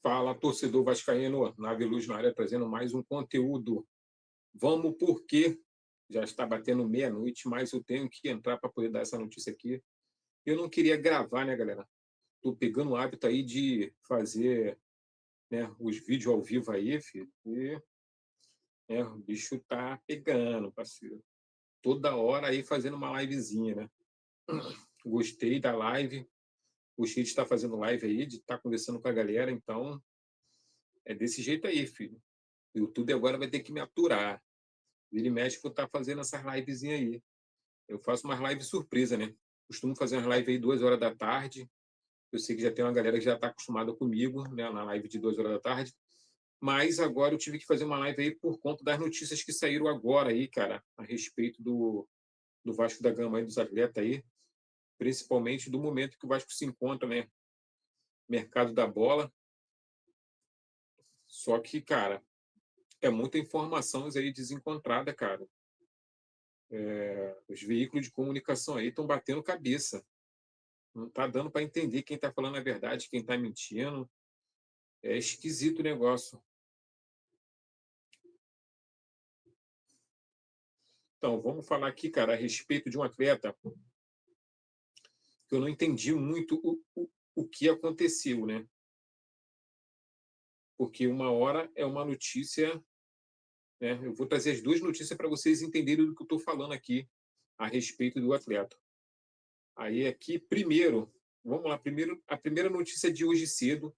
Fala, torcedor vascaíno, Nave Luz na área, trazendo mais um conteúdo. Vamos porque já está batendo meia-noite, mas eu tenho que entrar para poder dar essa notícia aqui. Eu não queria gravar, né, galera? Tô pegando o hábito aí de fazer, né, os vídeos ao vivo aí, filho. E o bicho tá pegando, parceiro. Toda hora aí fazendo uma livezinha, né? Gostei da live, gostei de estar fazendo live aí, de estar conversando com a galera, então é desse jeito aí, filho. O YouTube agora vai ter que me aturar. Vira e mexe, vou estar fazendo essas livezinhas aí. Eu faço umas lives surpresa, né? Costumo fazer umas lives aí 2 horas da tarde. Eu sei que já tem uma galera que já está acostumada comigo, né? Na live de 2 horas da tarde. Mas agora eu tive que fazer uma live aí por conta das notícias que saíram agora aí, cara, a respeito do Vasco da Gama aí, dos atletas aí, principalmente do momento que o Vasco se encontra, né? Mercado da bola. Só que, cara, é muita informação aí desencontrada, cara. Os veículos de comunicação aí estão batendo cabeça. Não está dando para entender quem está falando a verdade, quem está mentindo. É esquisito o negócio. Então, vamos falar aqui, cara, a respeito de um atleta que eu não entendi muito o que aconteceu, né? Porque uma hora é uma notícia, né? Eu vou trazer as duas notícias para vocês entenderem do que eu estou falando aqui a respeito do atleta. Aí aqui, primeiro, vamos lá, primeiro, a primeira notícia de hoje cedo,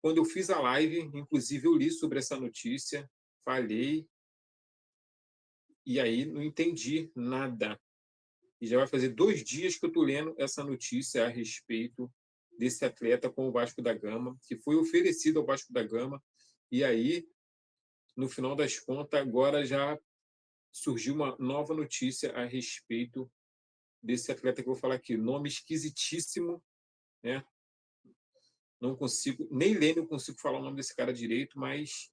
quando eu fiz a live, inclusive eu li sobre essa notícia, falei, e aí não entendi nada. E já vai fazer 2 dias que eu estou lendo essa notícia a respeito desse atleta com o Vasco da Gama, que foi oferecido ao Vasco da Gama, e aí, no final das contas, agora já surgiu uma nova notícia a respeito desse atleta que eu vou falar aqui. Nome esquisitíssimo, né? Não consigo, nem ler, não consigo falar o nome desse cara direito, mas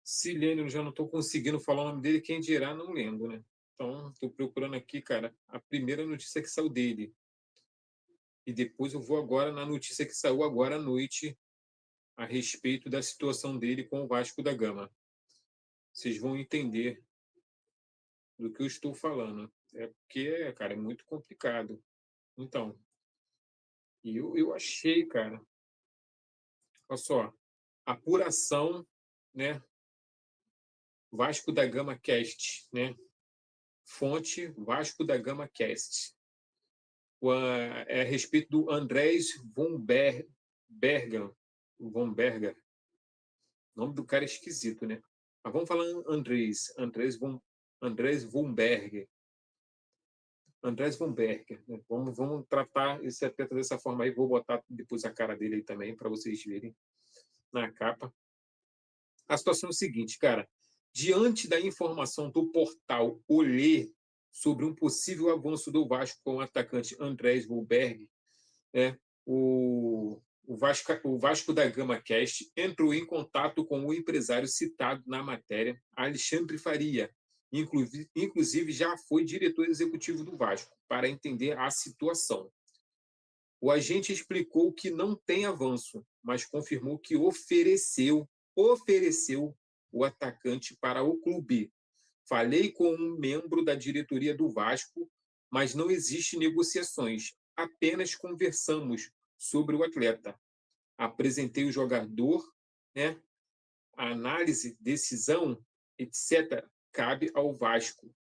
se lendo, eu já não estou conseguindo falar o nome dele, quem dirá, não lembro, né? Então, estou procurando aqui, cara, a primeira notícia que saiu dele. E depois eu vou agora na notícia que saiu agora à noite a respeito da situação dele com o Vasco da Gama. Vocês vão entender do que eu estou falando. É porque, cara, é muito complicado. Então, eu achei, cara, olha só, apuração, né? Vasco da Gama Cast, né? Fonte Vasco da Gama Cast. É a respeito do Andrés Von Berger. O nome do cara é esquisito, né? Mas vamos falar Andrés Von Berger. Andrés Von Berger. Né? Vamos tratar esse atleta dessa forma aí. Vou botar depois a cara dele aí também, para vocês verem na capa. A situação é o seguinte, cara. Diante da informação do portal Olé sobre um possível avanço do Vasco com o atacante Andrés Von Berger, né, o Vasco da Gama Cast entrou em contato com o empresário citado na matéria, Alexandre Faria. Inclusive, já foi diretor executivo do Vasco, para entender a situação. O agente explicou que não tem avanço, mas confirmou que ofereceu o atacante para o clube. Falei com um membro da diretoria do Vasco, mas não existe negociações, apenas conversamos sobre o atleta. Apresentei o jogador, né? A análise, decisão, etc., cabe ao Vasco,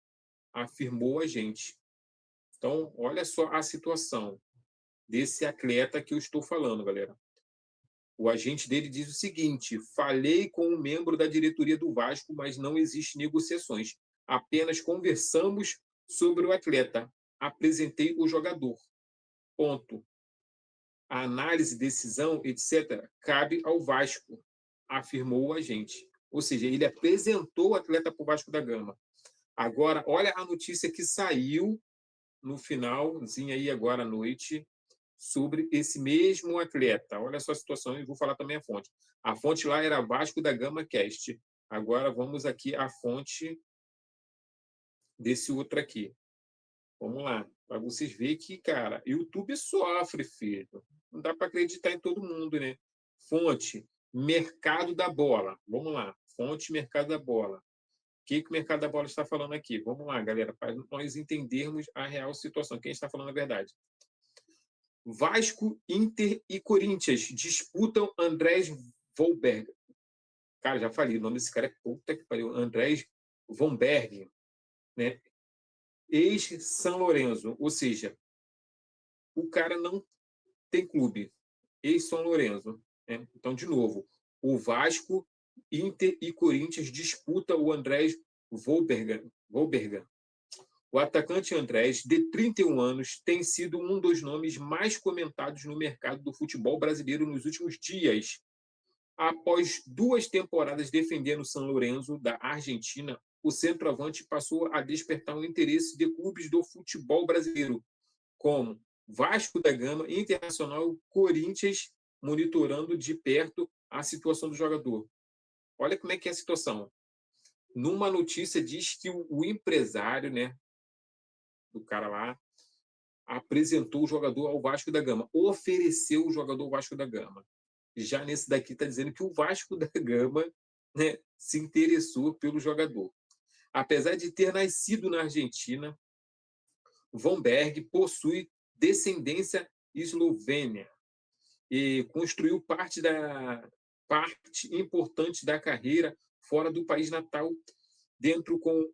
afirmou o agente. Então, olha só a situação desse atleta que eu estou falando, galera. O agente dele diz o seguinte: falei com um membro da diretoria do Vasco, mas não existe negociações. Apenas conversamos sobre o atleta. Apresentei o jogador. Ponto. A análise, decisão, etc., cabe ao Vasco, afirmou o agente. Ou seja, ele apresentou o atleta para o Vasco da Gama. Agora, olha a notícia que saiu no finalzinho aí agora à noite sobre esse mesmo atleta. Olha só a situação, e vou falar também a fonte. A fonte lá era Vasco da Gama Cast. Agora vamos aqui à fonte desse outro aqui. Vamos lá. Para vocês verem que, cara, YouTube sofre, filho. Não dá para acreditar em todo mundo, né? Fonte, mercado da bola. Vamos lá. Fonte, mercado da bola. O que o mercado da bola está falando aqui? Vamos lá, galera, para nós entendermos a real situação. Quem está falando a verdade? Vasco, Inter e Corinthians disputam Andrés Volberg. Cara, já falei, o nome desse cara é puta que pariu. Andrés Vonberg, né? Ex-São Lourenço. Ou seja, o cara não tem clube. Ex-São Lourenço. Né? Então, de novo, o Vasco, Inter e Corinthians disputam o Andrés Volberg. O atacante Andrés, de 31 anos, tem sido um dos nomes mais comentados no mercado do futebol brasileiro nos últimos dias. Após 2 temporadas defendendo o São Lourenço da Argentina, o centroavante passou a despertar o interesse de clubes do futebol brasileiro, como Vasco da Gama, Internacional, Corinthians, monitorando de perto a situação do jogador. Olha como é que é a situação. Numa notícia diz que o empresário, né, do cara lá, apresentou o jogador ao Vasco da Gama, ofereceu o jogador ao Vasco da Gama. Já nesse daqui está dizendo que o Vasco da Gama, né, se interessou pelo jogador. Apesar de ter nascido na Argentina, Vonberg possui descendência eslovênia e construiu parte importante da carreira fora do país natal, dentro com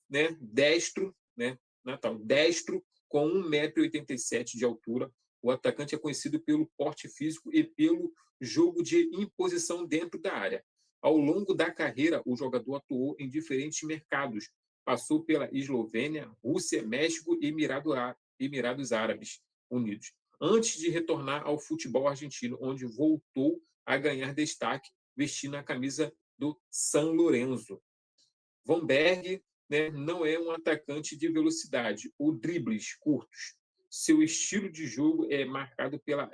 né, destro, né, natal, destro com 1,87 m de altura. O atacante é conhecido pelo porte físico e pelo jogo de imposição dentro da área. Ao longo da carreira, o jogador atuou em diferentes mercados. Passou pela Eslovênia, Rússia, México e Emirados Árabes Unidos, antes de retornar ao futebol argentino, onde voltou a ganhar destaque vestindo a camisa do São Lourenço. Vonberg, né, não é um atacante de velocidade ou dribles curtos. Seu estilo de jogo é marcado pela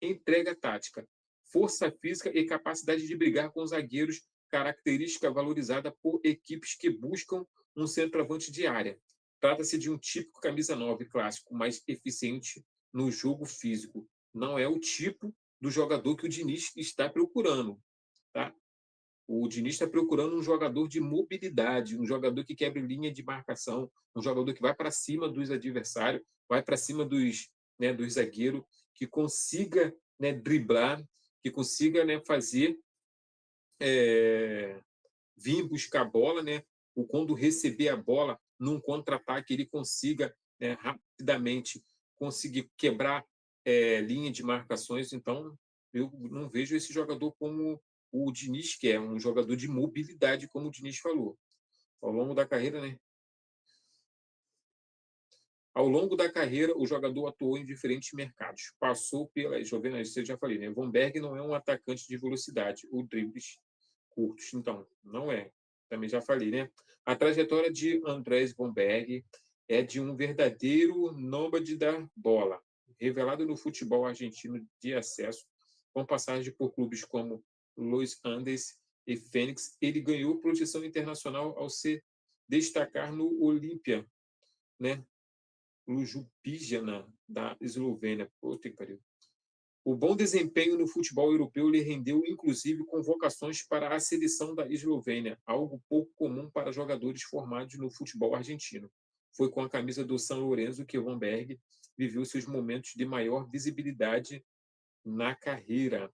entrega tática, força física e capacidade de brigar com zagueiros, característica valorizada por equipes que buscam um centroavante de área. Trata-se de um típico camisa 9 clássico, mais eficiente no jogo físico. Não é o tipo do jogador que o Diniz está procurando. Tá? O Diniz está procurando um jogador de mobilidade, um jogador que quebre linha de marcação, um jogador que vai para cima dos adversários, vai para cima dos zagueiros, que consiga, né, driblar, que consiga, né, fazer vir buscar a bola, né, ou quando receber a bola num contra-ataque, ele consiga, né, rapidamente conseguir quebrar linha de marcações. Então, eu não vejo esse jogador como o Diniz quer, um jogador de mobilidade, como o Diniz falou. Ao longo da carreira, né? Ao longo da carreira, o jogador atuou em diferentes mercados. Passou pela. Deixa eu ver, né, isso eu já falei, né? Vonberg não é um atacante de velocidade ou dribles curtos, então, não é. Também já falei, né? A trajetória de Andrés Vonberg é de um verdadeiro nômade da bola, revelado no futebol argentino de acesso, com passagem por clubes como Los Andes e Fênix. Ele ganhou projeção internacional ao se destacar no Olímpia, né? Ljubljana, da Eslovênia. Puta que pariu. O bom desempenho no futebol europeu lhe rendeu, inclusive, convocações para a seleção da Eslovênia, algo pouco comum para jogadores formados no futebol argentino. Foi com a camisa do São Lourenço que Vonberg viveu seus momentos de maior visibilidade na carreira.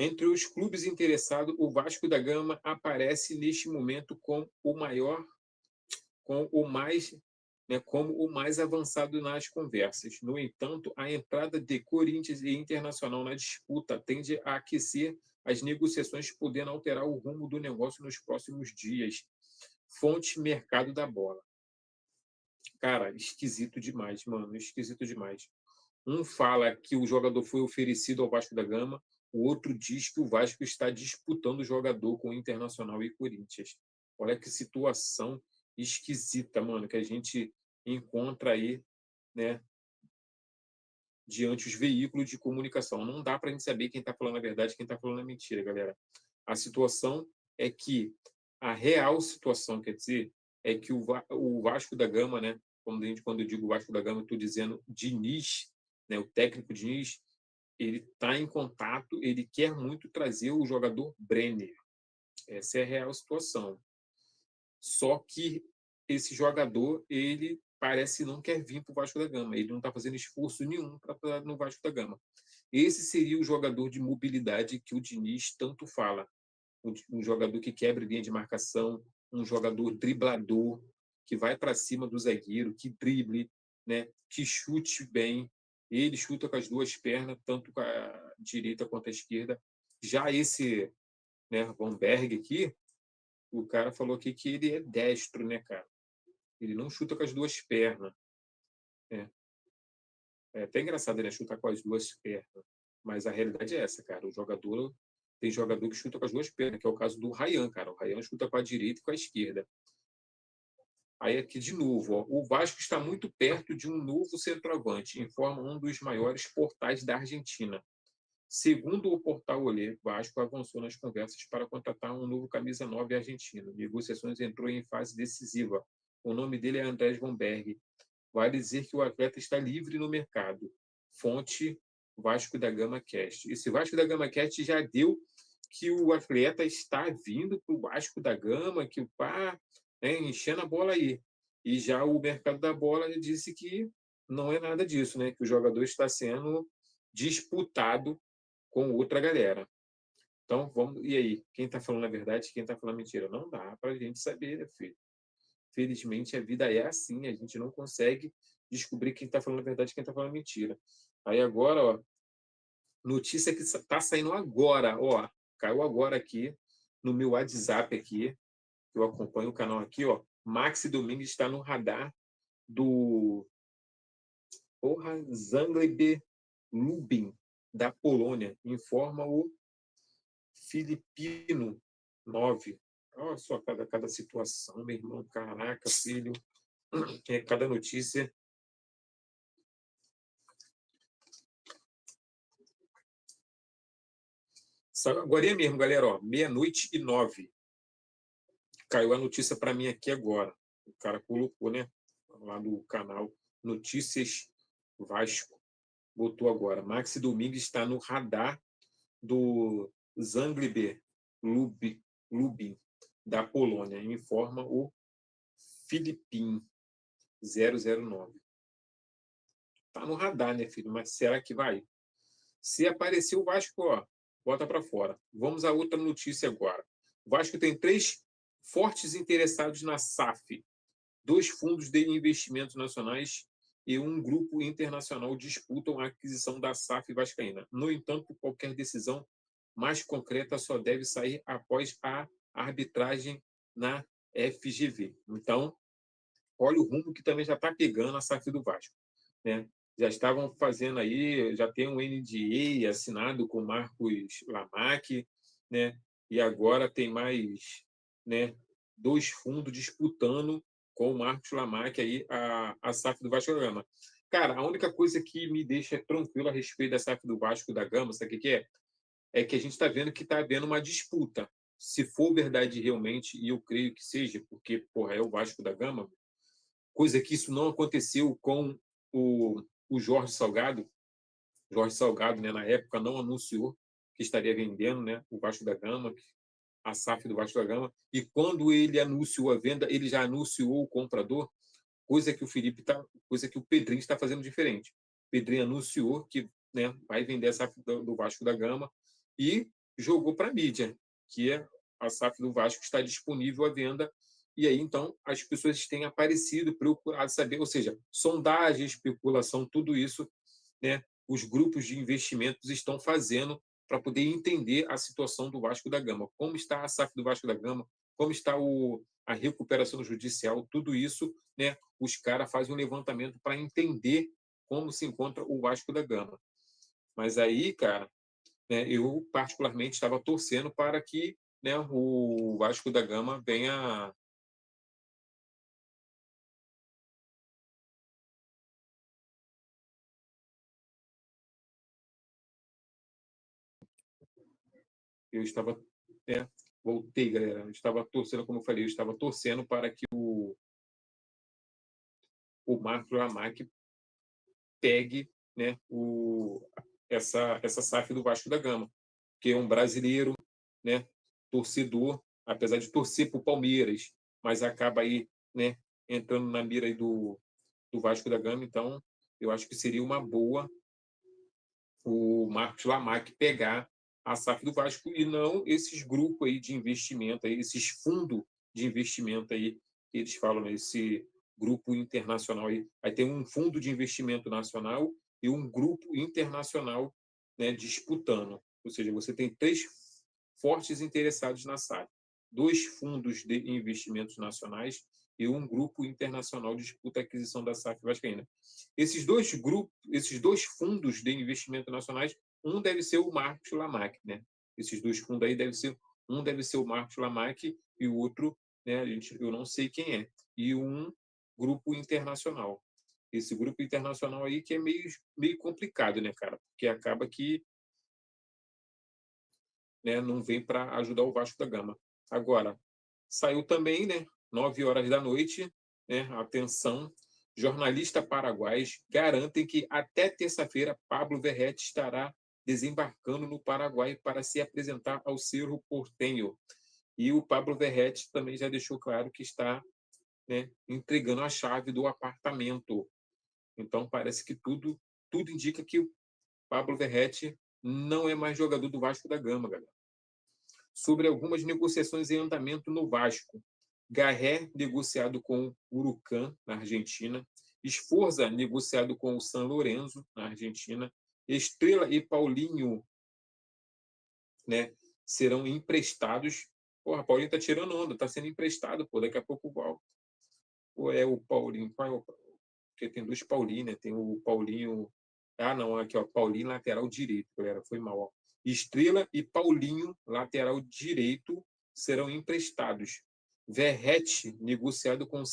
Entre os clubes interessados, o Vasco da Gama aparece neste momento como o mais avançado nas conversas. No entanto, a entrada de Corinthians e Internacional na disputa tende a aquecer as negociações, podendo alterar o rumo do negócio nos próximos dias. Fonte mercado da bola. Cara, esquisito demais, mano, esquisito demais. Um fala que o jogador foi oferecido ao Vasco da Gama, o outro diz que o Vasco está disputando o jogador com o Internacional e Corinthians. Olha que situação esquisita, mano, que a gente encontra aí né, diante os veículos de comunicação. Não dá para a gente saber quem está falando a verdade e quem está falando a mentira, galera. A situação é que a real situação, quer dizer, é que o Vasco da Gama, né, quando eu digo Vasco da Gama, eu estou dizendo Diniz, né, o técnico Diniz, ele está em contato, ele quer muito trazer o jogador Brenner. Essa é a real situação. Só que esse jogador, ele parece não quer vir para o Vasco da Gama. Ele não está fazendo esforço nenhum para estar no Vasco da Gama. Esse seria o jogador de mobilidade que o Diniz tanto fala. Um jogador que quebra linha de marcação, um jogador driblador, que vai para cima do zagueiro, que drible, né, que chute bem. Ele chuta com as duas pernas, tanto com a direita quanto a esquerda. Já esse, né, Van Berg aqui, o cara falou aqui que ele é destro, né, cara? Ele não chuta com as duas pernas. É, é até engraçado ele chutar com as duas pernas. Mas a realidade é essa, cara. O jogador tem jogador que chuta com as duas pernas, que é o caso do Ryan, cara. O Ryan chuta com a direita e com a esquerda. Aí aqui de novo, ó, o Vasco está muito perto de um novo centroavante, informa um dos maiores portais da Argentina. Segundo o portal Olé, Vasco avançou nas conversas para contratar um novo camisa 9 argentino. Negociações entrou em fase decisiva. O nome dele é Andrés Von Berg. Vale dizer que o atleta está livre no mercado. Fonte Vasco da Gama Cast. Esse Vasco da Gama Cast já deu que o atleta está vindo para o Vasco da Gama, que o pá, né, enchendo a bola aí. E já o mercado da bola disse que não é nada disso, né? Que o jogador está sendo disputado com outra galera. Então, vamos. E aí? Quem está falando a verdade e quem está falando a mentira? Não dá para a gente saber, né, filho? Felizmente, a vida é assim, a gente não consegue descobrir quem está falando a verdade e quem está falando a mentira. Aí agora, ó, notícia que está saindo agora, ó, caiu agora aqui no meu WhatsApp aqui, eu acompanho o canal aqui, ó, Maxi Domingues está no radar do Zangleb Lubin, da Polônia, informa o Filipino 9. Olha só cada situação, meu irmão, caraca, filho, cada notícia. Agora mesmo, galera, ó, 00:09. Caiu a notícia para mim aqui agora. O cara colocou, né? Lá do canal Notícias Vasco. Botou agora. Maxi Domingues está no radar do Zangleb Lubin, da Polônia, informa o Filipin 009. Tá no radar, né, filho? Mas será que vai? Se aparecer o Vasco, ó, bota para fora. Vamos a outra notícia agora. O Vasco tem 3 fortes interessados na SAF. 2 fundos de investimentos nacionais e um grupo internacional disputam a aquisição da SAF vascaína. No entanto, qualquer decisão mais concreta só deve sair após a arbitragem na FGV. Então, olha o rumo que também já está pegando a SAF do Vasco, né? Já estavam fazendo aí, já tem um NDA assinado com Marcos Lamac, né? E agora tem mais, né, 2 fundos disputando com o Marcos Lamac aí a SAF do Vasco da Gama. Cara, a única coisa que me deixa tranquilo a respeito da SAF do Vasco da Gama, sabe o que é? É que a gente está vendo que está havendo uma disputa. Se for verdade realmente, e eu creio que seja, porque porra, é o Vasco da Gama, coisa que isso não aconteceu com o Jorge Salgado. Jorge Salgado, né, na época, não anunciou que estaria vendendo, né, o Vasco da Gama, a SAF do Vasco da Gama, e quando ele anunciou a venda, ele já anunciou o comprador, coisa que o Pedrinho está fazendo diferente. O Pedrinho anunciou que, né, vai vender a SAF do Vasco da Gama e jogou para a mídia, que a SAF do Vasco está disponível à venda. E aí, então, as pessoas têm aparecido, procurado saber, ou seja, sondagem, especulação, tudo isso, né, os grupos de investimentos estão fazendo para poder entender a situação do Vasco da Gama. Como está a SAF do Vasco da Gama, como está a recuperação judicial, tudo isso, né, os caras fazem um levantamento para entender como se encontra o Vasco da Gama. Mas aí, cara, né, eu particularmente estava torcendo para que, né, o Vasco da Gama venha Eu estava, né, voltei, galera. Eu estava torcendo, como eu falei, eu estava torcendo para que o Marcos Lamack pegue, né, essa SAF do Vasco da Gama, que é um brasileiro, né, torcedor, apesar de torcer para o Palmeiras, mas acaba aí, né, entrando na mira aí do Vasco da Gama. Então, eu acho que seria uma boa o Marcos Lamack pegar a SAF do Vasco e não esses grupos aí de investimento, aí, esses fundos de investimento aí que eles falam, né, esse grupo internacional aí. Aí tem um fundo de investimento nacional e um grupo internacional, né, disputando. Ou seja, você tem três fortes interessados na SAF. Dois fundos de investimentos nacionais e um grupo internacional disputa a aquisição da SAF vascaína. Esses dois grupos, esses dois fundos de investimento nacionais, um deve ser o Marcos Lamack, né? Esses dois fundos aí deve ser o Marcos Lamack e o outro, né, eu não sei quem é. E um grupo internacional. Esse grupo internacional aí que é meio complicado, né, cara? Porque acaba que, né, não vem para ajudar o Vasco da Gama. Agora, saiu também, né, 9 horas da noite, né, atenção, jornalistas paraguaios garantem que até terça-feira Pablo Verrete estará desembarcando no Paraguai para se apresentar ao Cerro Porteño. E o Pablo Verrete também já deixou claro que está, né, entregando a chave do apartamento. Então parece que tudo indica que o Pablo Verrete não é mais jogador do Vasco da Gama, galera. Sobre algumas negociações em andamento no Vasco. Garré, negociado com o Huracan, na Argentina. Esforza, negociado com o San Lorenzo, na Argentina. Estrela e Paulinho, né, serão emprestados. Porra, Paulinho tá tirando onda, tá sendo emprestado, pô, daqui a pouco volta. Ou é o Paulinho? Qual é o... Porque tem dois Paulinhos, né? Tem o Paulinho. Ah, não, aqui, ó. Paulinho, lateral direito, galera. Foi mal, ó. Estrela e Paulinho, lateral direito, serão emprestados. Verrete, negociado com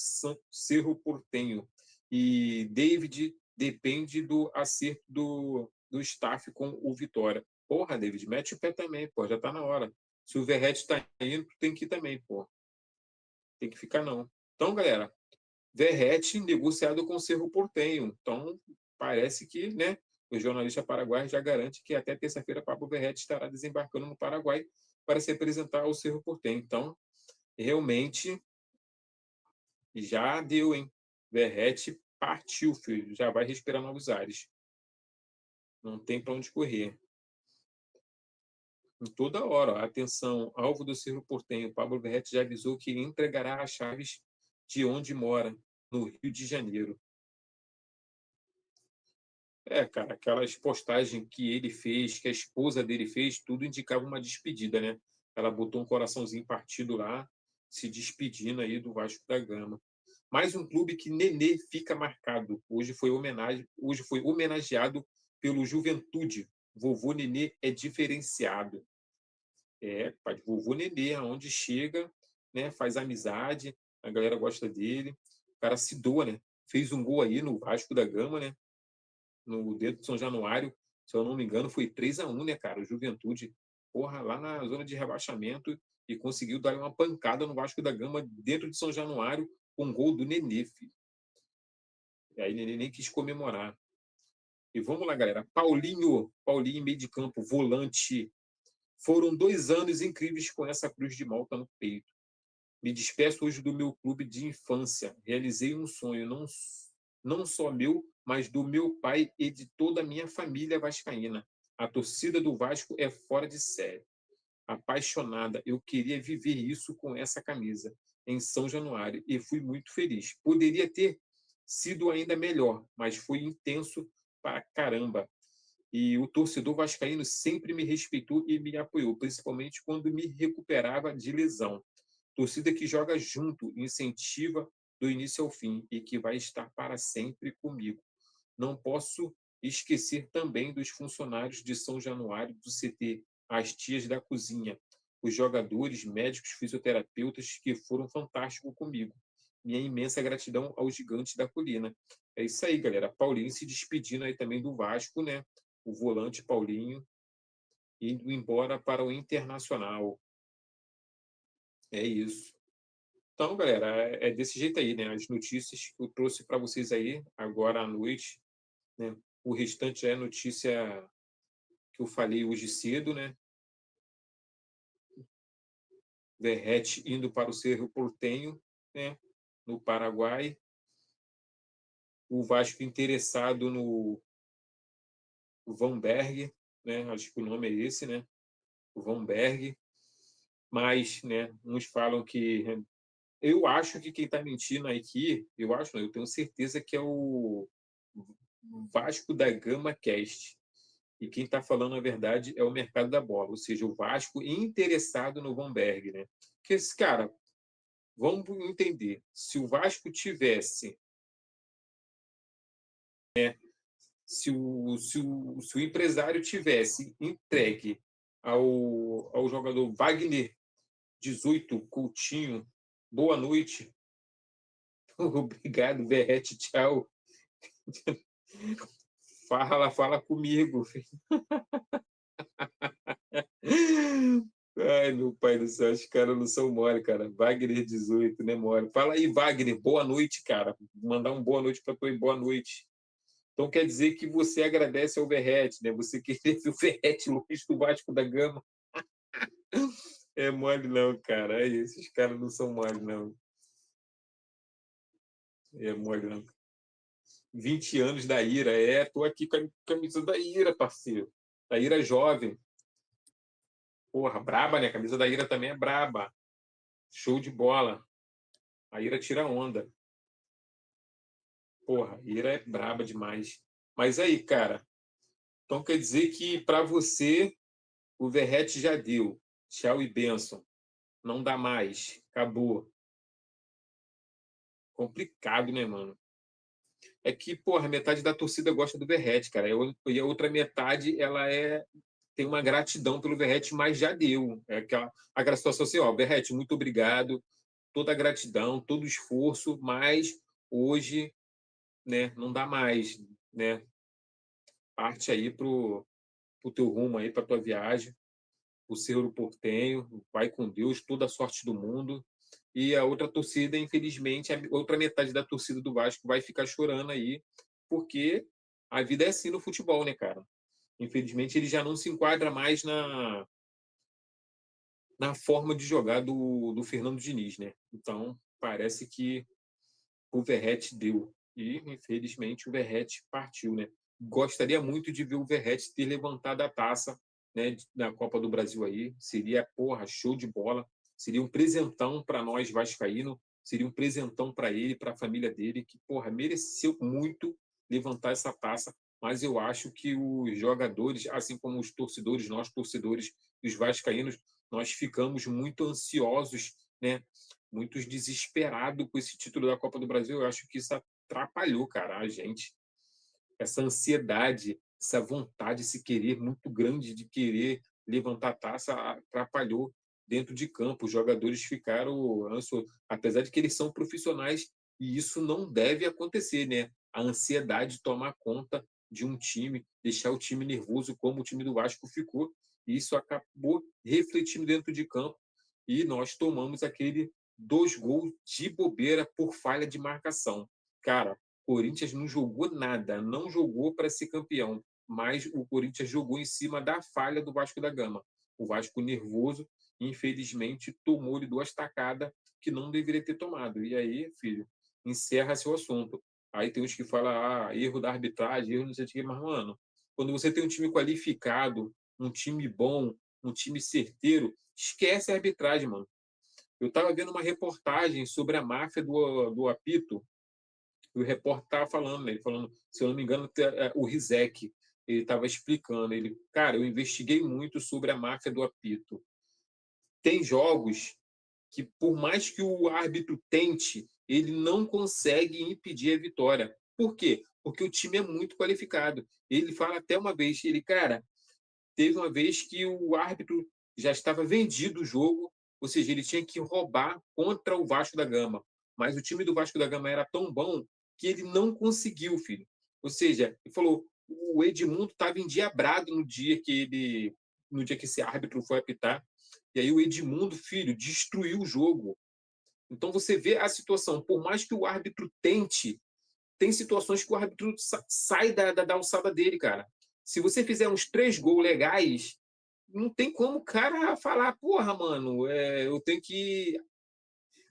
Cerro Porteño. E David depende do acerto do staff com o Vitória. Porra, David, mete o pé também, pô. Já tá na hora. Se o Verrete tá indo, tem que ir também, pô. Tem que ficar, não. Então, galera, Verrete negociado com o Cerro Porteño. Então, parece que, né, o jornalista paraguaio já garante que até terça-feira Pablo Verrete estará desembarcando no Paraguai para se apresentar ao Cerro Porteño. Então, realmente, já deu, hein? Verrete partiu, filho. Já vai respirar novos ares. Não tem para onde correr. Em toda hora, ó, atenção, alvo do Cerro Porteño. Pablo Verrete já avisou que entregará as chaves de onde mora, no Rio de Janeiro. É, cara, aquelas postagens que ele fez, que a esposa dele fez, tudo indicava uma despedida, né? Ela botou um coraçãozinho partido lá, se despedindo aí do Vasco da Gama. Mais um clube que Nenê fica marcado. Hoje foi homenageado pelo Juventude. Vovô Nenê é diferenciado. É, pai, vovô Nenê, aonde chega, né? Faz amizade, a galera gosta dele. O cara se doa, né? Fez um gol aí no Vasco da Gama, né? No dedo de São Januário, se eu não me engano, foi 3-1, né, cara? O Juventude, porra, lá na zona de rebaixamento e conseguiu dar uma pancada no Vasco da Gama dentro de São Januário com um gol do Nenê, filho. E aí Nenê nem quis comemorar. E vamos lá, galera. Paulinho, meio de campo, volante. Foram 2 anos incríveis com essa cruz de malta no peito. Me despeço hoje do meu clube de infância. Realizei um sonho, não só meu, mas do meu pai e de toda a minha família vascaína. A torcida do Vasco é fora de série. Apaixonada, eu queria viver isso com essa camisa em São Januário e fui muito feliz. Poderia ter sido ainda melhor, mas foi intenso para caramba. E o torcedor vascaíno sempre me respeitou e me apoiou, principalmente quando me recuperava de lesão. Torcida que joga junto, incentiva do início ao fim e que vai estar para sempre comigo. Não posso esquecer também dos funcionários de São Januário do CT, as tias da cozinha, os jogadores, médicos, fisioterapeutas que foram fantásticos comigo. Minha imensa gratidão aos gigantes da colina. É isso aí, galera. Paulinho se despedindo aí também do Vasco, né? O volante Paulinho. indo embora para o Internacional. É isso. Então, galera, é desse jeito aí, né? As notícias que eu trouxe para vocês aí, agora à noite, né? O restante é notícia que eu falei hoje cedo, né? Verratti indo para o Cerro Porteño, né? No Paraguai. O Vasco interessado no Vanberg, né? Acho que o nome é esse, né? O Vanberg. Mas, né? Uns falam que eu acho que quem está mentindo aqui, eu acho, não, eu tenho certeza que é o Vasco da Gama Cast. E quem está falando a verdade é o mercado da bola, ou seja, o Vasco interessado no Vanberg, né? Porque esse cara, vamos entender, se o Vasco tivesse, se o empresário tivesse entregue ao jogador Wagner 18 Coutinho, boa noite, obrigado, Verrete, tchau. Fala comigo. Ai, meu pai do céu, os caras não são mole, cara. Wagner 18, né, mole? Fala aí, Wagner, boa noite, cara. Mandar um boa noite para tu aí, boa noite. Então quer dizer que você agradece ao Verrete, né? Você queria ver o Verrete longe do Vasco da Gama. É mole não, cara. Aí, esses caras não são mole, não. É mole não. 20 anos da Ira. Tô aqui com a camisa da Ira, parceiro. Da Ira jovem. Porra, braba, né? A camisa da Ira também é braba. Show de bola. A Ira tira onda. Porra, a Ira é braba demais. Mas aí, cara, então quer dizer que para você o Verrete já deu. Tchau e bênção. Não dá mais. Acabou. Complicado, né, mano? É que, porra, metade da torcida gosta do Verrete, cara. E a outra metade, ela tem uma gratidão pelo Verrete, mas já deu. É aquela situação assim, ó, Verrete, muito obrigado, toda a gratidão, todo o esforço, mas hoje, né, não dá mais, né? Parte aí pro teu rumo aí, pra tua viagem, o Cerro Porteño, vai com Deus, toda a sorte do mundo. E a outra torcida, infelizmente, a outra metade da torcida do Vasco vai ficar chorando aí, porque a vida é assim no futebol, né, cara? Infelizmente, ele já não se enquadra mais na forma de jogar do Fernando Diniz, né? Então, parece que o Verrete deu. E, infelizmente, o Verrete partiu, né? Gostaria muito de ver o Verrete ter levantado a taça, né, da Copa do Brasil aí. Seria, porra, show de bola. Seria um presentão para nós vascaíno, seria um presentão para ele, para a família dele, que, porra, mereceu muito levantar essa taça. Mas eu acho que os jogadores, assim como os torcedores, nós torcedores, os vascaínos, nós ficamos muito ansiosos, né, muito desesperado com esse título da Copa do Brasil. Eu acho que isso atrapalhou, cara, a gente. Essa ansiedade, essa vontade, esse querer muito grande de querer levantar a taça atrapalhou dentro de campo. Os jogadores ficaram ansiosos, apesar de que eles são profissionais e isso não deve acontecer, né? A ansiedade tomar conta de um time, deixar o time nervoso como o time do Vasco ficou. E isso acabou refletindo dentro de campo e nós tomamos aquele 2 gols de bobeira por falha de marcação. Cara, o Corinthians não jogou nada, não jogou para ser campeão, mas o Corinthians jogou em cima da falha do Vasco da Gama. O Vasco nervoso, infelizmente, tomou-lhe 2 tacadas que não deveria ter tomado. E aí, filho, encerra seu assunto. Aí tem uns que falam, erro da arbitragem, erro não sei o que, mas, mano, quando você tem um time qualificado, um time bom, um time certeiro, esquece a arbitragem, mano. Eu estava vendo uma reportagem sobre a máfia do apito, e o repórter estava falando, né? Ele falando, se eu não me engano, o Rizek, ele estava explicando, ele, cara, eu investiguei muito sobre a máfia do apito. Tem jogos que, por mais que o árbitro tente, ele não consegue impedir a vitória. Por quê? Porque o time é muito qualificado. Ele fala até uma vez, ele, cara, teve uma vez que o árbitro já estava vendido o jogo, ou seja, ele tinha que roubar contra o Vasco da Gama. Mas o time do Vasco da Gama era tão bom que ele não conseguiu, filho. Ou seja, ele falou, o Edmundo estava endiabrado no dia que ele no dia que esse árbitro foi apitar. E aí o Edmundo, filho, destruiu o jogo. Então você vê a situação, por mais que o árbitro tente, tem situações que o árbitro sai da alçada dele, cara. Se você fizer uns 3 gols legais, não tem como o cara falar, porra, mano, eu tenho que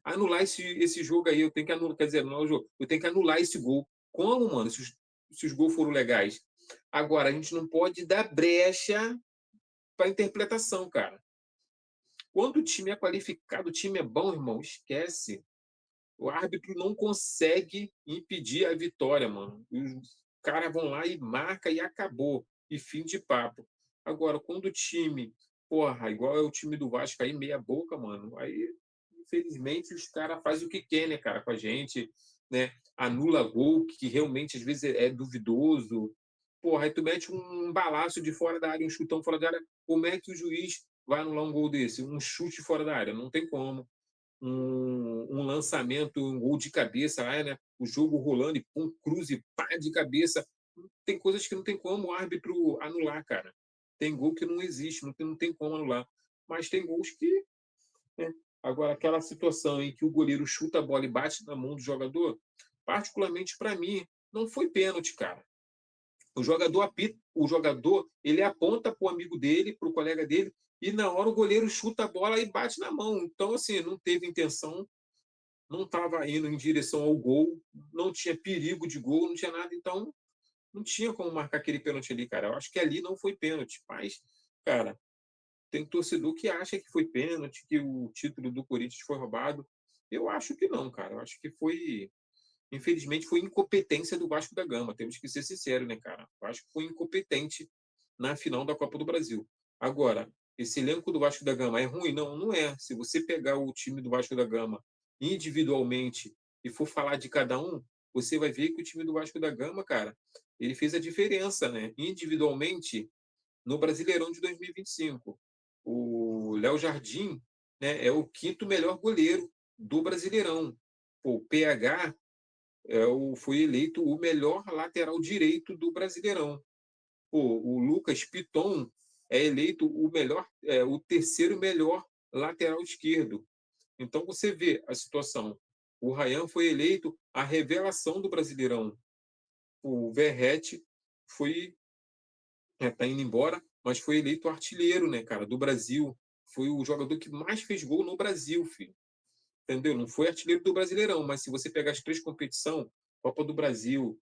anular esse jogo aí, eu tenho que anular, quer dizer, anular o jogo, eu tenho que anular esse gol. Como, mano, se os gols foram legais? Agora, a gente não pode dar brecha para interpretação, cara. Quando o time é qualificado, o time é bom, irmão, esquece. O árbitro não consegue impedir a vitória, mano. Os caras vão lá e marca e acabou. E fim de papo. Agora, quando o time, porra, igual é o time do Vasco aí, meia boca, mano, aí, infelizmente, os caras fazem o que quer, né, cara, com a gente, né? Anula gol, que realmente às vezes é duvidoso. Porra, aí tu mete um balaço de fora da área, um chutão fora da área. Como é que o juiz vai anular um gol desse? Um chute fora da área? Não tem como um lançamento, um gol de cabeça, né? O jogo rolando e pum, cruze, pá, de cabeça. Tem coisas que não tem como o árbitro anular, cara. Tem gol que não existe, não tem como anular. Mas tem gols que. Né? Agora, aquela situação em que o goleiro chuta a bola e bate na mão do jogador, particularmente para mim, não foi pênalti, cara. O jogador apita, o jogador ele aponta para o amigo dele, para o colega dele, e na hora o goleiro chuta a bola e bate na mão. Então, assim, não teve intenção, não estava indo em direção ao gol, não tinha perigo de gol, não tinha nada, então não tinha como marcar aquele pênalti ali, cara. Eu acho que ali não foi pênalti, mas, cara, tem torcedor que acha que foi pênalti, que o título do Corinthians foi roubado. Eu acho que não, cara. Eu acho que foi, infelizmente, foi incompetência do Vasco da Gama. Temos que ser sinceros, né, cara? O Vasco foi incompetente na final da Copa do Brasil. Agora, esse elenco do Vasco da Gama é ruim? Não, não é. Se você pegar o time do Vasco da Gama individualmente e for falar de cada um, você vai ver que o time do Vasco da Gama, cara, ele fez a diferença, né? Individualmente no Brasileirão de 2025. O Léo Jardim, né, é o quinto melhor goleiro do Brasileirão. O PH foi eleito o melhor lateral direito do Brasileirão. O Lucas Piton é eleito o terceiro melhor lateral esquerdo. Então você vê a situação. O Ryan foi eleito a revelação do Brasileirão. O Verratti foi tá indo embora, mas foi eleito artilheiro, né, cara, do Brasil. Foi o jogador que mais fez gol no Brasil, filho. Entendeu? Não foi artilheiro do Brasileirão, mas se você pegar as 3 competições, Copa do Brasil,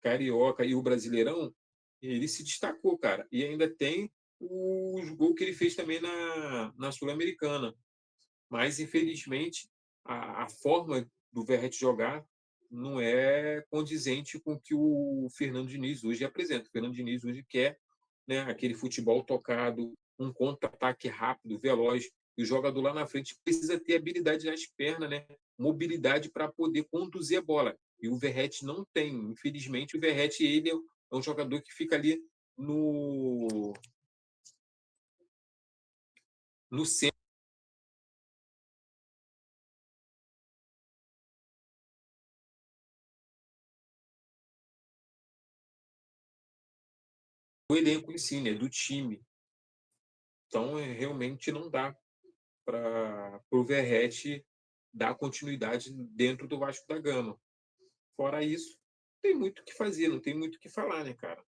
Carioca e o Brasileirão, ele se destacou, cara. E ainda tem os gols que ele fez também na Sul-Americana. Mas, infelizmente, a forma do Verratti jogar não é condizente com o que o Fernando Diniz hoje apresenta. O Fernando Diniz hoje quer, né, aquele futebol tocado, um contra-ataque rápido, veloz. E o jogador lá na frente precisa ter habilidade nas pernas, né, mobilidade para poder conduzir a bola. E o Verratti não tem. Infelizmente, o Verratti ele é um jogador que fica ali no centro do elenco em si, né, do time. Então, realmente não dá para o Verratti dar continuidade dentro do Vasco da Gama. Fora isso, tem muito o que fazer, não tem muito o que falar, né, cara?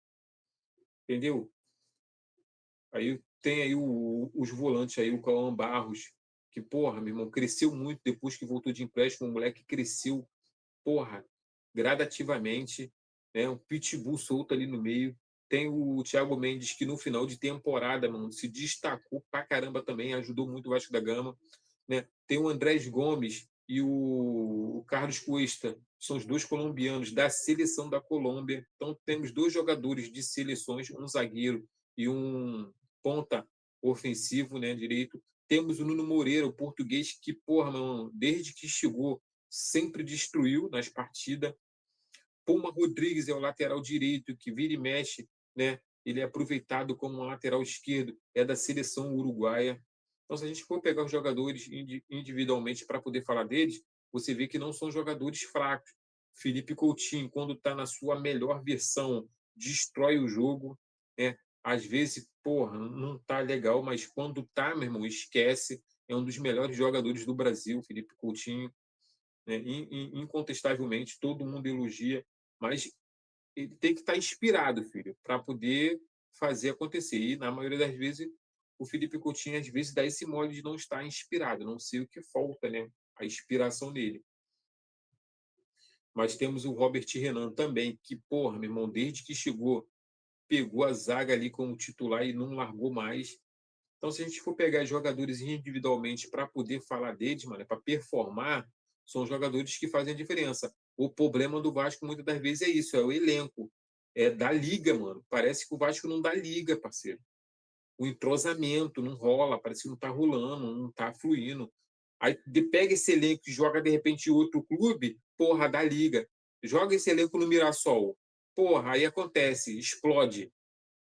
Entendeu? Aí tem aí os volantes aí, o Cauã Barros, que, porra, meu irmão, cresceu muito depois que voltou de empréstimo, o moleque cresceu, porra, gradativamente, né? Um pitbull solto ali no meio. Tem o Thiago Mendes, que no final de temporada, mano, se destacou pra caramba também, ajudou muito o Vasco da Gama, né? Tem o Andrés Gomes e o Carlos Cuesta, são os dois colombianos da seleção da Colômbia. Então temos 2 jogadores de seleções, um zagueiro e um ponta ofensivo, né, direito. Temos o Nuno Moreira, o português, que, porra, mano, desde que chegou, sempre destruiu nas partidas. Puma Rodrigues é o lateral direito, que vira e mexe, né? Ele é aproveitado como um lateral esquerdo, é da seleção uruguaia. Então, se a gente for pegar os jogadores individualmente para poder falar deles, você vê que não são jogadores fracos. Felipe Coutinho, quando está na sua melhor versão, destrói o jogo, né? às vezes, porra, não tá legal, mas quando tá, meu irmão, esquece. É um dos melhores jogadores do Brasil, Felipe Coutinho, né? Incontestavelmente, todo mundo elogia, mas ele tem que estar inspirado, filho, para poder fazer acontecer. E, na maioria das vezes, o Felipe Coutinho, às vezes, dá esse mole de não estar inspirado. Não sei o que falta, né? A inspiração nele. Mas temos o Robert Renan também, que, porra, meu irmão, desde que chegou, pegou a zaga ali como titular e não largou mais. Então, se a gente for pegar jogadores individualmente para poder falar deles, mano, para performar, são jogadores que fazem a diferença. O problema do Vasco muitas das vezes é isso, é o elenco, é da liga, mano. Parece que o Vasco não dá liga, parceiro. O entrosamento não rola, parece que não tá rolando, não tá fluindo. Aí pega esse elenco e joga de repente em outro clube, porra, dá liga. Joga esse elenco no Mirassol. Porra, aí acontece, explode.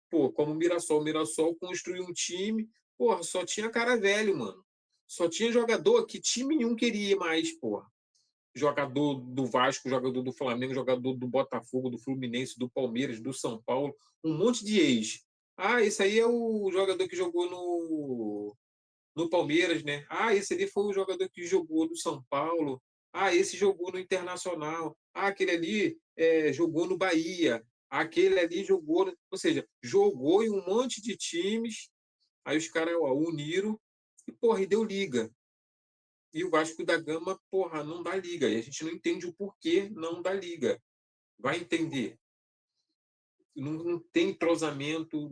Pô, como o Mirassol construiu um time, porra, só tinha cara velho, mano. Só tinha jogador que time nenhum queria mais, porra. Jogador do Vasco, jogador do Flamengo, jogador do Botafogo, do Fluminense, do Palmeiras, do São Paulo, um monte de ex. Ah, esse aí é o jogador que jogou no Palmeiras, né? Ah, esse ali foi o jogador que jogou no São Paulo. Ah, esse jogou no Internacional. Ah, aquele ali jogou no Bahia. Aquele ali jogou. Ou seja, jogou em um monte de times. Aí os caras uniram e, porra, e deu liga. E o Vasco da Gama, porra, não dá liga. E a gente não entende o porquê não dá liga. Vai entender. Não tem entrosamento.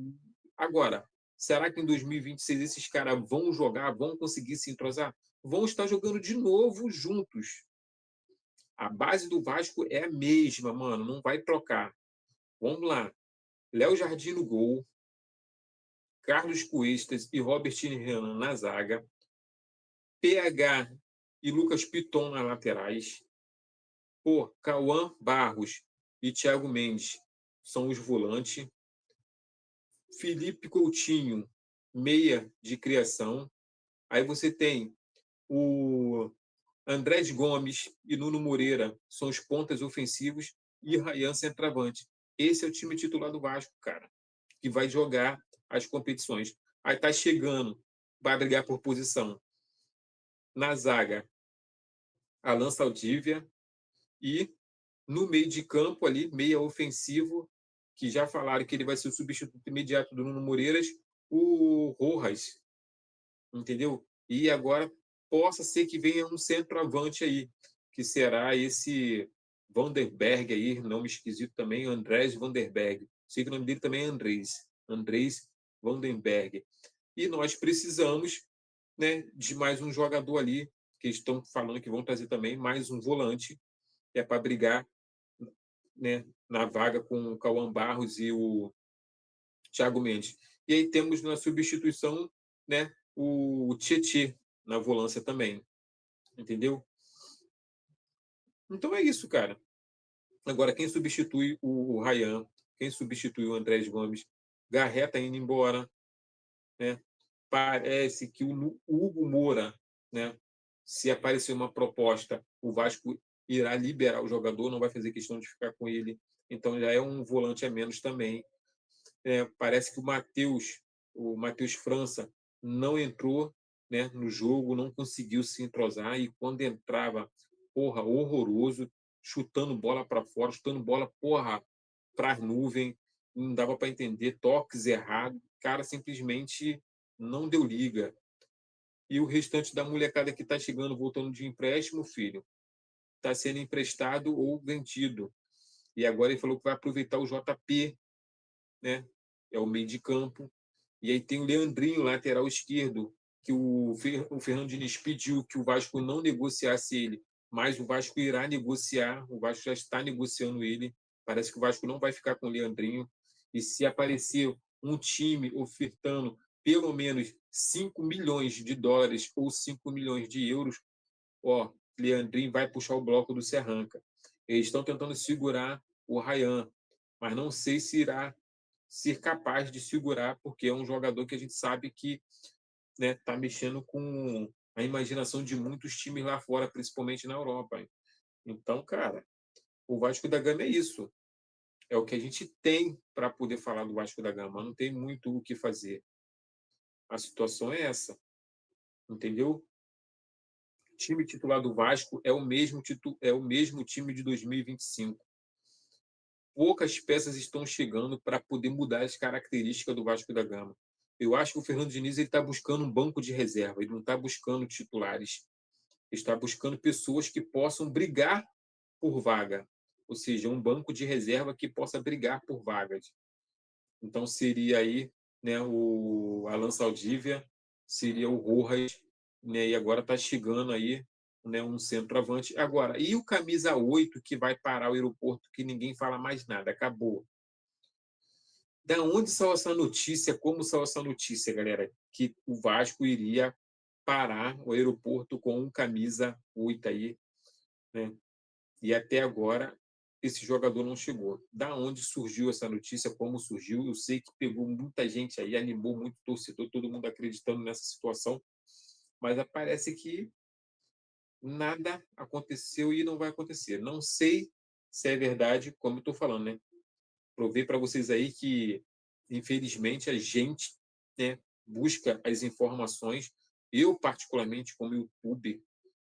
Agora, será que em 2026 esses caras vão jogar, vão conseguir se entrosar? Vão estar jogando de novo juntos. A base do Vasco é a mesma, mano, não vai trocar. Vamos lá. Léo Jardim no gol, Carlos Cuestas e Robert Renan na zaga, PH e Lucas Piton nas laterais, pô, Cauã Barros e Thiago Mendes são os volantes, Felipe Coutinho, meia de criação. Aí você tem o Andrés Gomes e Nuno Moreira, são os pontas ofensivos, e Ryan centroavante. Esse é o time titular do Vasco, cara, que vai jogar as competições. Aí tá chegando, vai brigar por posição. Na zaga, Alan Saldívia e no meio de campo ali, meia ofensivo, que já falaram que ele vai ser o substituto imediato do Nuno Moreiras, o Rojas, entendeu? E agora possa ser que venha um centroavante aí, que será esse Vanderberg aí, nome esquisito também, Andrés Vanderberg. Sei que o nome dele também é Andrés Vandenberg. E nós precisamos, né, de mais um jogador ali, que estão falando que vão trazer também mais um volante, que é para brigar, né, na vaga com o Cauã Barros e o Thiago Mendes. E aí temos na substituição, né, o Tietê na volância também, entendeu? Então é isso, cara. Agora, quem substitui o Ryan, quem substitui o Andrés Gomes, Garreta indo embora, né? Parece que o Hugo Moura, né? Se aparecer uma proposta, o Vasco irá liberar o jogador, não vai fazer questão de ficar com ele. Então já é um volante a menos também. Parece que o Matheus França, não entrou, né, no jogo, não conseguiu se entrosar e quando entrava, porra, horroroso, chutando bola para fora, chutando bola, porra, para as nuvens, não dava para entender, toques errados, cara simplesmente não deu liga. E o restante da molecada que está chegando, voltando de empréstimo, filho, está sendo emprestado ou vendido. E agora ele falou que vai aproveitar o JP, né? É o meio de campo. E aí tem o Leandrinho, lateral esquerdo, que o Fernando Diniz pediu que o Vasco não negociasse ele, mas o Vasco irá negociar, o Vasco já está negociando ele. Parece que o Vasco não vai ficar com o Leandrinho. E se aparecer um time ofertando pelo menos 5 milhões de dólares ou 5 milhões de euros, ó, Leandrinho vai puxar o bloco do Serranca. Eles estão tentando segurar o Ryan, mas não sei se irá ser capaz de segurar, porque é um jogador que a gente sabe que, né, tá mexendo com a imaginação de muitos times lá fora, principalmente na Europa. Então, cara, o Vasco da Gama é isso. É o que a gente tem para poder falar do Vasco da Gama, não tem muito o que fazer. A situação é essa, entendeu? O time titular do Vasco é o mesmo time de 2025. Poucas peças estão chegando para poder mudar as características do Vasco da Gama. Eu acho que o Fernando Diniz está buscando um banco de reserva, ele não está buscando titulares, ele está buscando pessoas que possam brigar por vaga, ou seja, um banco de reserva que possa brigar por vagas. Então seria aí, né, o Alan Saldívia, seria o Rojas, né, e agora está chegando aí, né, um centroavante. Agora, e o camisa 8 que vai parar o aeroporto, que ninguém fala mais nada, acabou. Da onde saiu essa notícia? Como saiu essa notícia, galera? Que o Vasco iria parar o aeroporto com um camisa 8 aí, né? E até agora esse jogador não chegou. Da onde surgiu essa notícia? Como surgiu? Eu sei que pegou muita gente aí, animou muito o torcedor, todo mundo acreditando nessa situação, mas parece que nada aconteceu e não vai acontecer. Não sei se é verdade, como eu estou falando, né? Provei para vocês aí que, infelizmente, a gente, né, busca as informações. Eu, particularmente, como YouTube,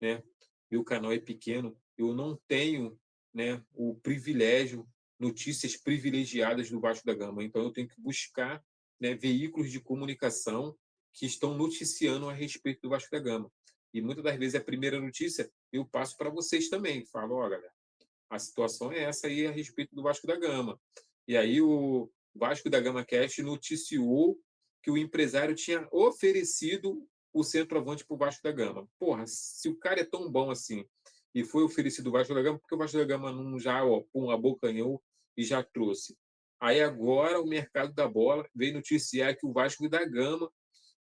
né, meu canal é pequeno, eu não tenho, né, o privilégio, notícias privilegiadas do Vasco da Gama. Então, eu tenho que buscar, né, veículos de comunicação que estão noticiando a respeito do Vasco da Gama. E muitas das vezes a primeira notícia eu passo para vocês também. Falo, ó, galera, a situação é essa aí a respeito do Vasco da Gama. E aí o Vasco da Gama Cash noticiou que o empresário tinha oferecido o centroavante para o Vasco da Gama. Porra, se o cara é tão bom assim e foi oferecido o Vasco da Gama, porque o Vasco da Gama não já, ó, pum, abocanhou e já trouxe. Aí agora o mercado da bola veio noticiar que o Vasco da Gama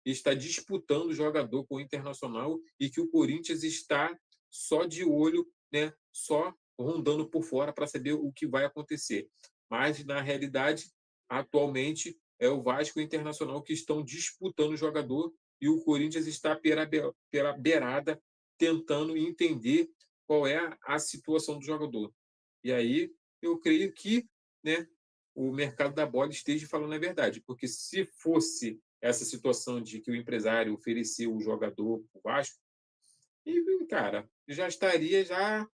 está disputando o jogador com o Internacional e que o Corinthians está só de olho, né, só rondando por fora para saber o que vai acontecer. Mas, na realidade, atualmente, é o Vasco e o Internacional que estão disputando o jogador e o Corinthians está pela beirada tentando entender qual é a situação do jogador. E aí, eu creio que, né, o mercado da bola esteja falando a verdade, porque se fosse essa situação de que o empresário ofereceu o jogador para o Vasco, e, cara, já estaria já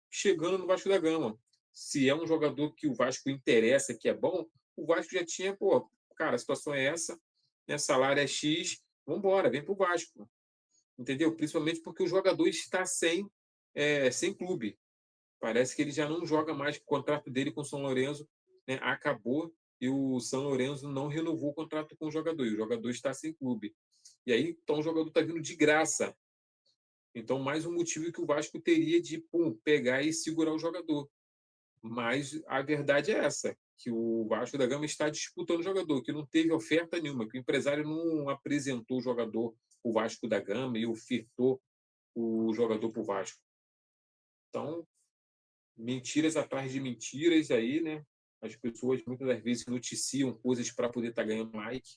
chegando no Vasco da Gama. Se é um jogador que o Vasco interessa, que é bom, o Vasco já tinha, pô, cara, a situação é essa, né, salário é X, vamos embora, vem para o Vasco. Entendeu? Principalmente porque o jogador está sem clube. Parece que ele já não joga mais, o contrato dele com o São Lourenço, né, acabou e o São Lourenço não renovou o contrato com o jogador, e o jogador está sem clube. E aí, então, o jogador está vindo de graça. Então, mais um motivo que o Vasco teria de pegar e segurar o jogador. Mas a verdade é essa, que o Vasco da Gama está disputando o jogador, que não teve oferta nenhuma, que o empresário não apresentou o jogador para o Vasco da Gama e ofertou o jogador para o Vasco. Então, mentiras atrás de mentiras aí, né? As pessoas muitas das vezes noticiam coisas para poder estar ganhando like,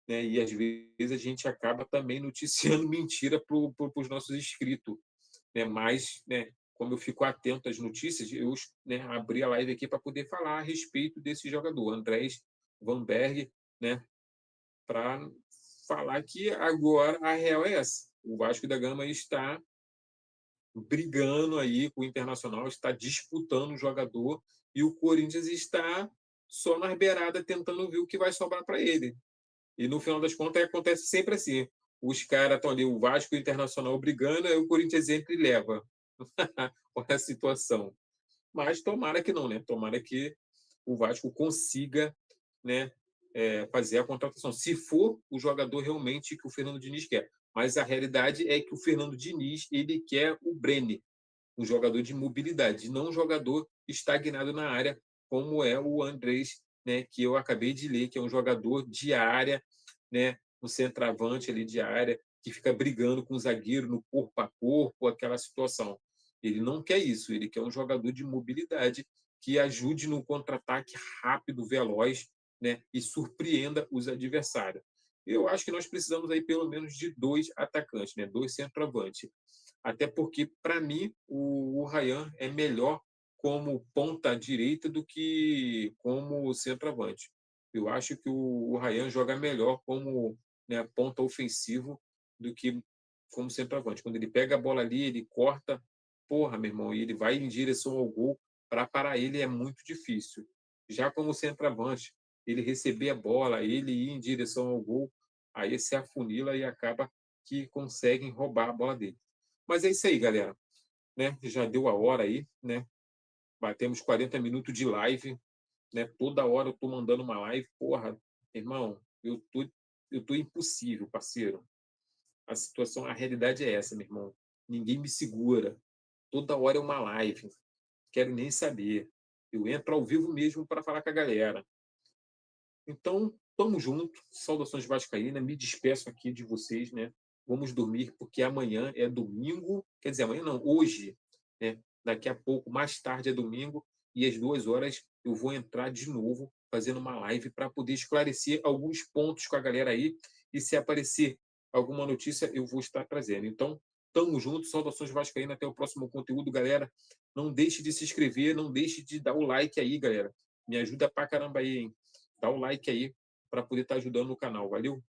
né? E às vezes a gente acaba também noticiando mentira para os nossos inscritos, né? Mas, né, como eu fico atento às notícias, eu, né, abri a live aqui para poder falar a respeito desse jogador, Andrés Vanberg, né? Para falar que agora a real é essa. O Vasco da Gama está brigando aí com o Internacional, está disputando o jogador e o Corinthians está só nas beiradas tentando ver o que vai sobrar para ele. E no final das contas acontece sempre assim. Os caras estão ali, o Vasco e o Internacional brigando, aí o Corinthians entra e leva. Olha a situação. Mas tomara que não, né? Tomara que o Vasco consiga, né, fazer a contratação. Se for o jogador realmente que o Fernando Diniz quer. Mas a realidade é que o Fernando Diniz ele quer o Brenner, um jogador de mobilidade, não um jogador estagnado na área, como é o Andrés, né, que eu acabei de ler, que é um jogador de área, né, um centroavante ali de área, que fica brigando com o zagueiro no corpo a corpo, aquela situação. Ele não quer isso, ele quer um jogador de mobilidade que ajude no contra-ataque rápido, veloz, né, e surpreenda os adversários. Eu acho que nós precisamos aí pelo menos de dois atacantes, né, dois centroavantes. Até porque, para mim, o Ryan é melhor como ponta direita do que como centroavante. Eu acho que o Ryan joga melhor como, né, ponta ofensivo do que como centroavante. Quando ele pega a bola ali, ele corta, porra, meu irmão, e ele vai em direção ao gol, para parar ele é muito difícil. Já como centroavante, ele receber a bola, ele ir em direção ao gol, aí se afunila e acaba que conseguem roubar a bola dele. Mas é isso aí, galera, né? Já deu a hora aí, né? Batemos 40 minutos de live, né? Toda hora eu tô mandando uma live, porra, irmão, eu tô impossível, parceiro. A situação, a realidade é essa, meu irmão. Ninguém me segura. Toda hora é uma live. Quero nem saber. Eu entro ao vivo mesmo para falar com a galera. Então, tamo junto. Saudações vascaínas. Me despeço aqui de vocês, né? Vamos dormir porque amanhã é domingo. Quer dizer, amanhã não, hoje, né? Daqui a pouco, mais tarde é domingo e às 2 horas eu vou entrar de novo fazendo uma live para poder esclarecer alguns pontos com a galera aí e se aparecer alguma notícia eu vou estar trazendo. Então, tamo junto. Saudações vascaínas. Até o próximo conteúdo, galera. Não deixe de se inscrever, não deixe de dar o like aí, galera. Me ajuda pra caramba aí, hein? Dá o like aí para poder estar ajudando o canal. Valeu?